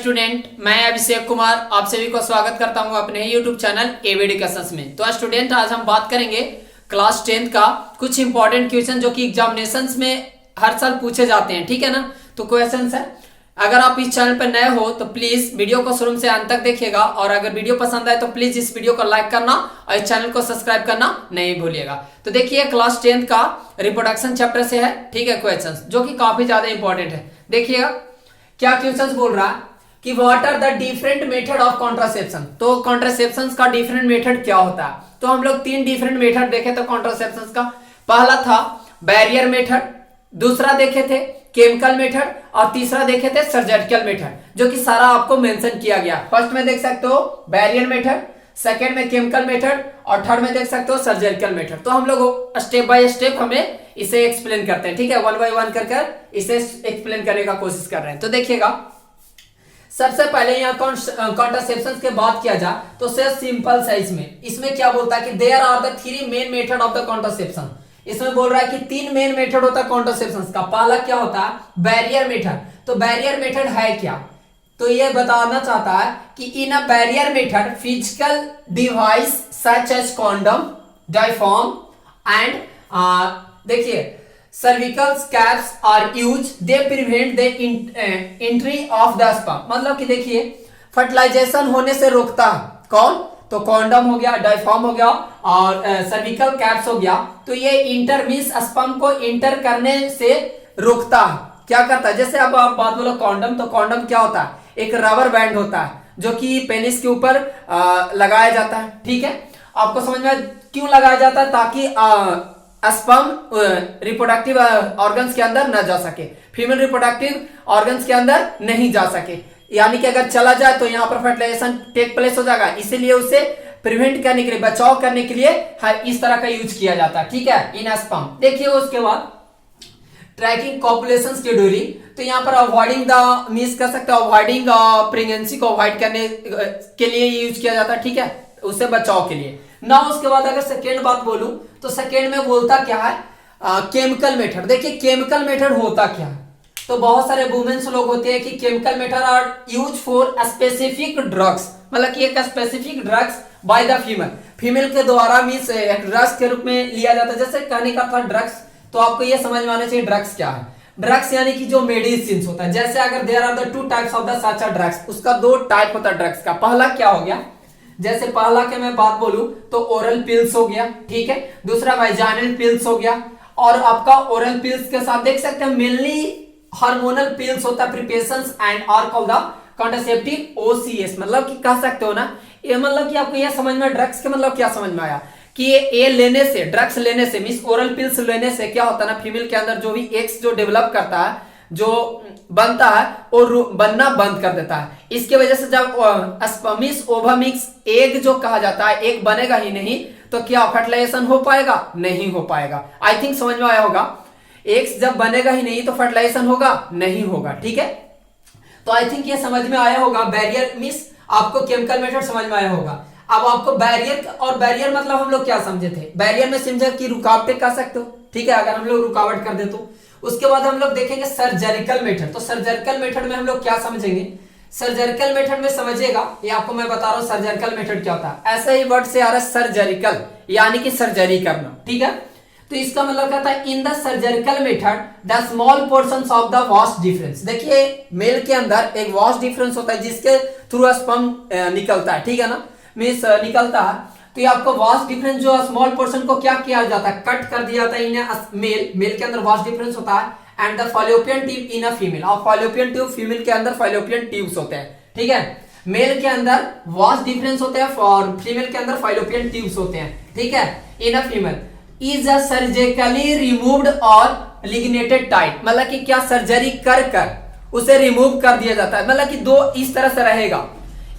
Student, मैं अभिषेक कुमार आप सभी को स्वागत करता हूं अपने यूट्यूब चैनल एबी एडुकेशंस में। तो स्टूडेंट, आज हम बात करेंगे क्लास 10th का कुछ इंपॉर्टेंट क्वेश्चन जो कि एग्जामिनेशंस में हर साल पूछे जाते हैं। ठीक है ना। तो क्वेश्चंस है, अगर आप इस चैनल पर नए हो तो प्लीज वीडियो को शुरू से अंत तक देखिएगा, और अगर वीडियो पसंद आए तो प्लीज इस वीडियो को लाइक करना और इस चैनल को सब्सक्राइब करना नहीं भूलिएगा। तो देखिए, क्लास 10th का रिप्रोडक्शन चैप्टर से है। ठीक है, क्वेश्चंस जो कि काफी ज्यादा इंपॉर्टेंट है। देखिएगा क्या क्वेश्चंस बोल रहा है कि what are the different method of contraception. तो कॉन्ट्रासेप्शन का डिफरेंट मेथड क्या होता है। तो हम लोग 3 डिफरेंट मेथड देखे थे कॉन्ट्रासेप्शन का। पहला था बैरियर मेथड, दूसरा देखे थे केमिकल मेथड, और तीसरा देखे थे सर्जिकल मेथड, जो कि सारा आपको मेंशन किया गया। फर्स्ट में देख सकते हो बैरियर मेथड, सेकेंड में केमिकल मेथड, और थर्ड में देख सकते हो सर्जिकल मेथड। तो हम लोग स्टेप बाय स्टेप हमें इसे एक्सप्लेन करते हैं। ठीक है, 1 बाय 1 कर इसे एक्सप्लेन करने का कोशिश कर रहे हैं। तो देखिएगा, सबसे पहले यहाँ कॉन्ट्रासेप्शन के बात किया जाए तो सिंपल साइज में इसमें क्या बोलता है कि there are the 3 main method of the contraception. इसमें बोल रहा है कि 3 मेन मेथड होता है कॉन्ट्रासेप्शन का। पहला क्या होता है बैरियर मेथड। तो बैरियर मेथड है क्या, तो ये बताना चाहता है कि in a barrier method physical device such as condom, diaphragm and देखिए cervical caps are use, they prevent the entry of the sperm. मतलब कि देखिए, फर्टिलाइजेशन होने से रोकता है कौन, तो कॉन्डम हो गया, डायफॉर्म हो गया, और सर्विकल कैप्स हो गया। तो ये इंटर मींस स्पर्म को इंटर करने से रोकता है। क्या करता है, जैसे अब आप बात बोलो कॉन्डम, तो कॉन्डम क्या होता है, एक रबर बैंड होता है जो कि पेनिस के ऊपर लगाया जाता है। ठीक है, आपको समझ में क्यों लगाया जाता है, ताकि स्पर्म रिप्रोडक्टिव ऑर्गन्स के अंदर न जा सके, फीमेल रिप्रोडक्टिव ऑर्गन्स के अंदर नहीं जा सके। यानी कि अगर चला जाए तो यहाँ पर फर्टिलाइजेशन टेक प्लेस हो जाएगा, इसीलिए उसे प्रिवेंट करने के लिए, बचाव करने के लिए इस तरह का यूज किया जाता है। ठीक है, इन स्पर्म। देखिए उसके बाद ट्रैकिंग कॉपुलेशन शेड्यूलिंग। तो यहाँ पर अवॉइडिंग द मींस कर सकते हो, अवॉइडिंग प्रेगनेंसी को अवॉइड करने के लिए यूज किया जाता है। ठीक है, उससे बचाव के लिए ना। उसके बाद अगर सेकेंड बात बोलूं तो सेकेंड में बोलता क्या है, केमिकल मेथड। देखिए केमिकल मेथड होता क्या है, तो बहुत सारे वुमेन्स लोग होते हैं कि chemical method are use for specific drugs. मतलब कि एक specific drugs by the female के द्वारा मींस ड्रग्स के रूप में लिया जाता है। जैसे कहने का था ड्रग्स, तो आपको ये समझ में आना चाहिए ड्रग्स क्या है। ड्रग्स यानी कि जो मेडिसिन होता है। जैसे अगर there are the 2 types of the such drugs, उसका 2 टाइप होता है ड्रग्स का। पहला क्या हो गया, जैसे पहला के मैं बात बोलूं तो ओरल पिल्स हो गया। ठीक है, दूसरा वाइजाइनल पिल्स हो गया, और आपका ओरल पिल्स के साथ देख सकते हैं मेनली हार्मोनल पिल्स होता है, preparations and are called the contraceptive OCs. मतलब कि कह सकते हो ना, ये मतलब कि आपको यह समझ में, ड्रग्स के मतलब क्या समझ में आया कि ये लेने से, ड्रग्स लेने से मींस ओरल पिल्स लेने से क्या होता है ना, फीमेल के अंदर जो भी एग्स जो डेवलप करता है, जो बनता है, वो बनना बंद कर देता है। इसके वजह से जब स्पर्मिस ओवमिक्स एग जो कहा जाता है, एग बनेगा ही नहीं, तो क्या फर्टिलाइजेशन हो पाएगा, नहीं हो पाएगा। आई थिंक समझ में आया होगा, एग्स जब बनेगा ही नहीं तो फर्टिलाइजेशन होगा, नहीं होगा। ठीक है, तो आई थिंक ये समझ में आया होगा। बैरियर मींस आपको केमिकल मेथड समझ में आया होगा। अब आपको बैरियर, और बैरियर मतलब हम लोग क्या समझे थे, बैरियर में समझे कि रुकावटें कह सकते हो। ठीक है, अगर हम लोग रुकावट कर दे तो। उसके बाद हम लोग देखेंगे सर्जिकल मेथड। तो सर्जिकल मेथड में हम लोग क्या समझेंगे, सर्जिकल मेथड में समझिएगा, ये आपको मैं बता रहा हूं सर्जिकल मेथड क्या होता है। ऐसे ही वर्ड से आ रहा है सर्जिकल, यानी कि सर्जरी करना। ठीक है, तो इसका मतलब कहता है in the surgical method the small portions of the vast difference. देखिए मेल के अंदर एक वास्ट डिफरेंस होता है जिसके थ्रू स्पर्म निकलता है। ठीक है ना, मींस निकलता है। तो ये आपको वास्ट डिफरेंस जो स्मॉल पोर्शन को क्या किया जाता है, कट कर दिया जाता है इन मेल के अंदर वास्ट डिफरेंस होता है, and the fallopian tube in a female. और फैलोपियन ट्यूब फीमेल के अंदर फैलोपियन ट्यूब्स होते हैं। ठीक है, मेल के अंदर वास्ट डिफरेंस होते हैं और फीमेल के अंदर फैलोपियन ट्यूब्स होते हैं। ठीक है, in a female is a surgically removed और लिग्नेटेड टाइट। मतलब कि क्या सर्जरी कर उसे रिमूव कर दिया जाता है। मतलब कि दो इस तरह से रहेगा,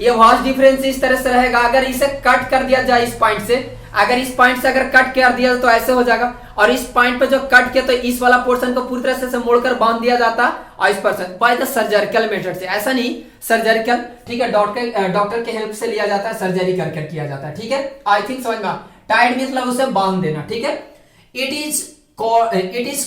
ये वास्ट डिफरेंस इस तरह से रहेगा। अगर इसे कट कर दिया जाए इस पॉइंट से, अगर इस पॉइंट से अगर कट कर दिया तो ऐसे हो जाएगा, और इस पॉइंट पे जो कट किया तो इस वाला पोर्शन को पूरी तरह से मोड़कर बांध दिया जाता और इस person by the surgical method से। ऐसा नहीं सर्जिकल, ठीक है, डॉक्टर के हेल्प से लिया जाता है, सर्जरी करके किया जाता है। ठीक है, आई थिंक समझ में। टाइट मतलब उसे बांध देना। ठीक है, इट इज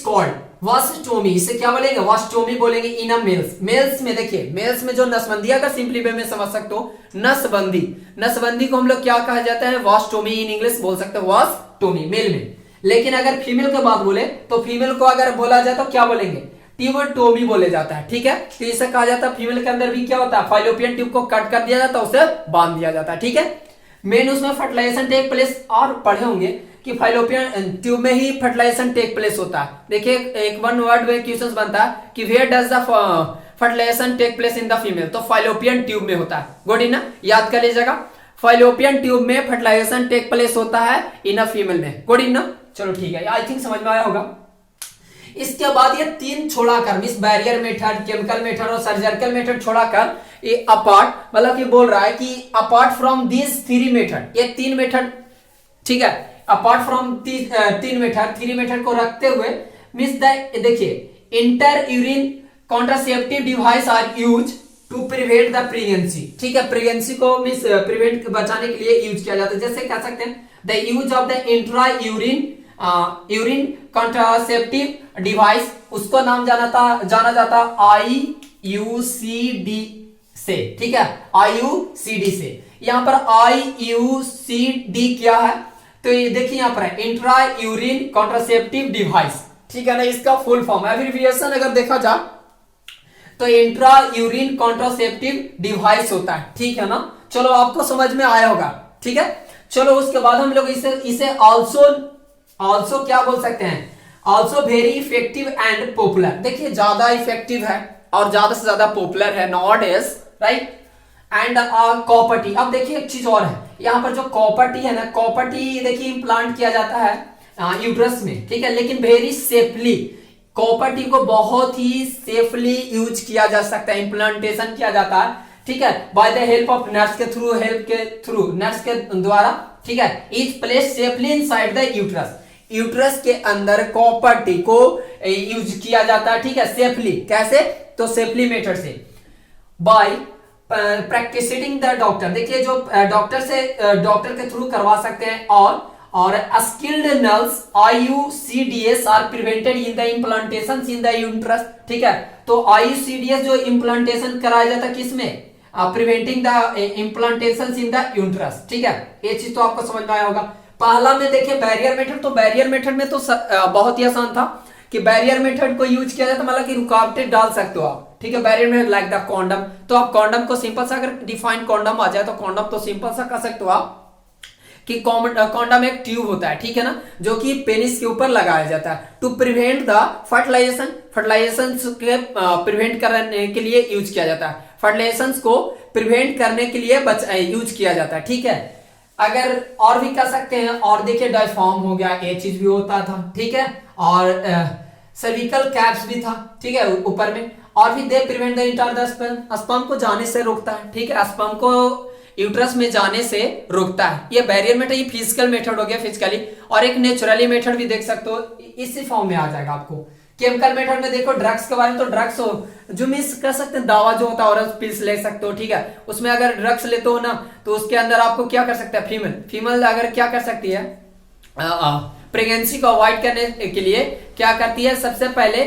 कॉल्ड वास्टोमी, इसे क्या बोलेंगे? वास्टोमी बोलेंगे इन अ मेल्स। मेल्स में देखिए, मेल्स में जो नसबंदी, अगर सिंपली वे में समझ सकते हो, नसबंदी, नसबंदी को हम लोग क्या कहा जाता है? वास्टोमी इन इंग्लिश बोल सकते हो, वास्टोमी मेल में। लेकिन अगर फीमेल की बात बोले तो फीमेल को अगर बोला जाए तो क्या बोलेंगे? ट्यूबोटोमी बोले जाता है, ठीक है। तो इसे कहा जाता है फीमेल के अंदर भी क्या होता है? फाइलोपियन ट्यूब को कट कर दिया जाता है, उसे बांध दिया जाता है, ठीक है। मेन उसमें फर्टिलाइजेशन टेक प्लेस, और पढ़े होंगे कि फाइलोपियन ट्यूब में ही फर्टिलाइजेशन टेक प्लेस होता है। देखिए एक वन वर्ड में क्वेश्चन बनता है कि where does the fertilization take place in the female, तो फाइलोपियन ट्यूब में होता है। गुड इनफ, याद कर लीजिएगा, फाइलोपियन ट्यूब में फर्टिलाइजेशन टेक प्लेस होता है इन अ फीमेल में। गुड इनफ, चलो ठीक है, आई थिंक समझ में आया होगा। इसके बाद ये तीन छोड़ाकर, miss barrier method, chemical method और सर्जिकल मेथड छोड़ाकर ये अपार्ट, मतलब कि बोल रहा है कि apart from this three method, ये तीन मेथड, ठीक है, अपार्ट फ्रॉम तीन मेथड, थ्री मेथड को रखते हुए मिस द, देखिए intrauterine contraceptive device are use to prevent the pregnancy, ठीक है। प्रेगनेंसी को मिस प्रिवेंट बचाने के लिए यूज किया जाता है। जैसे कह सकते हैं the use of the intra urine contraceptive device, उसको नाम जाना जाता IUCD से, ठीक है, IUCD से। यहां पर IUCD क्या है? तो ये देखिए यहां पर है इंट्रा यूरिन कॉन्ट्रासेप्टिव डिवाइस, ठीक है ना, इसका फुल फॉर्म है। एब्रिविएशन अगर देखा जाए तो इंट्रा यूरिन कॉन्ट्रासेप्टिव डिवाइस होता है, ठीक है ना। चलो आपको समझ में आया होगा, ठीक है। चलो उसके बाद हम लोग इसे ऑल्सो क्या बोल सकते हैं? Also very effective and popular. देखिए ज्यादा इफेक्टिव है और ज्यादा से ज्यादा पॉपुलर है नॉट-ए-डेज, राइट। एंड कॉपर टी, अब देखिए एक चीज और है, यहाँ पर जो कॉपर टी है ना, कॉपर टी देखिए इम्प्लांट किया जाता है यूट्रस में, ठीक है, लेकिन वेरी सेफली। कॉपर टी को बहुत ही सेफली यूज किया जा सकता है, इम्प्लांटेशन किया जाता है, ठीक है, by the help of nurse के थ्रू, नर्स के द्वारा, ठीक है। Is place safely inside the uterus, uterus के अंदर कॉपर टी को यूज किया जाता है, ठीक है, सेफली। कैसे? तो सेफली मेथड से, बाय प्रैक्टिसिंग द डॉक्टर, देखिए जो डॉक्टर के थ्रू करवा सकते हैं, और skilled nurse IUCDs are prevented in the implantation in the uterus, ठीक है। तो IUCDs जो इम्प्लांटेशन कराया जाता है किसमें? Preventing the implantation in the uterus, ठीक है। ये चीज तो आपको समझ में आया होगा। पहला में देखिए बैरियर मेथड, तो बैरियर मेथड में तो बहुत ही आसान था कि बैरियर मेथड को यूज किया जाता, मतलब कि रुकावटें डाल सकते हो आप, ठीक है। Barrier method like the condom, तो आप कॉन्डम को सिंपल सा अगर डिफाइन कॉन्डम आ जाए तो कॉन्डम तो सिंपल सा कह सकते हो आप कि कॉन्डम एक ट्यूब होता है, ठीक है ना, जो कि पेनिस के ऊपर लगाया जाता है टू प्रिवेंट द फर्टिलाइजेशन के प्रिवेंट करने के लिए यूज किया जाता है, फर्टिलाइजेशन को प्रिवेंट करने के लिए यूज किया जाता है, ठीक है। अगर और भी कर सकते हैं, और देखिए डायफ्राम हो गया, ये चीज भी होता था, ठीक है, और सर्विकल कैप्स भी था, ठीक है, ऊपर में, और भी दे prevent the enter the sperm, sperm को जाने से रोकता है, ठीक है, स्पर्म को यूट्रस में जाने से रोकता है। ये बैरियर मेथड, ये फिजिकल मेथड हो गया फिजिकली, और एक नेचुरली मेथड भी देख सकते हो, इसी फॉर्म में आ जाएगा आपको। केमिकल मेथड में देखो ड्रग्स के बारे में, तो ड्रग्स हो जो मिस कर सकते हैं, दावा जो होता है और पिल्स ले सकते हो, ठीक है। उसमें अगर ड्रग्स लेते हो ना तो उसके अंदर आपको क्या कर सकता है, फीमेल अगर क्या कर सकती है, प्रेगनेंसी को अवॉइड करने के लिए क्या करती है, सबसे पहले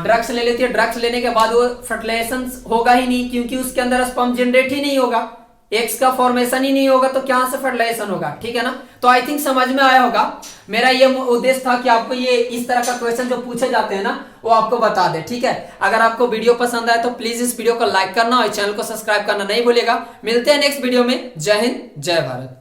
ड्रग्स ले लेती है। ड्रग्स लेने के बाद वो फर्टिलाइजेशन होगा ही नहीं, क्योंकि उसके अंदर स्पर्म जनरेट ही नहीं होगा, एग्स का फॉर्मेशन ही नहीं होगा, तो क्या से फर्टिलाइजेशन होगा, ठीक है ना। तो आई थिंक समझ में आया होगा। मेरा ये उद्देश्य था कि आपको ये इस तरह का क्वेश्चन जो पूछे जाते हैं ना वो आपको बता दे, ठीक है। अगर आपको वीडियो पसंद आए तो प्लीज इस वीडियो को लाइक करना और चैनल को सब्सक्राइब करना नहीं भूलिएगा। मिलते हैं नेक्स्ट वीडियो में। जय हिंद, जय भारत।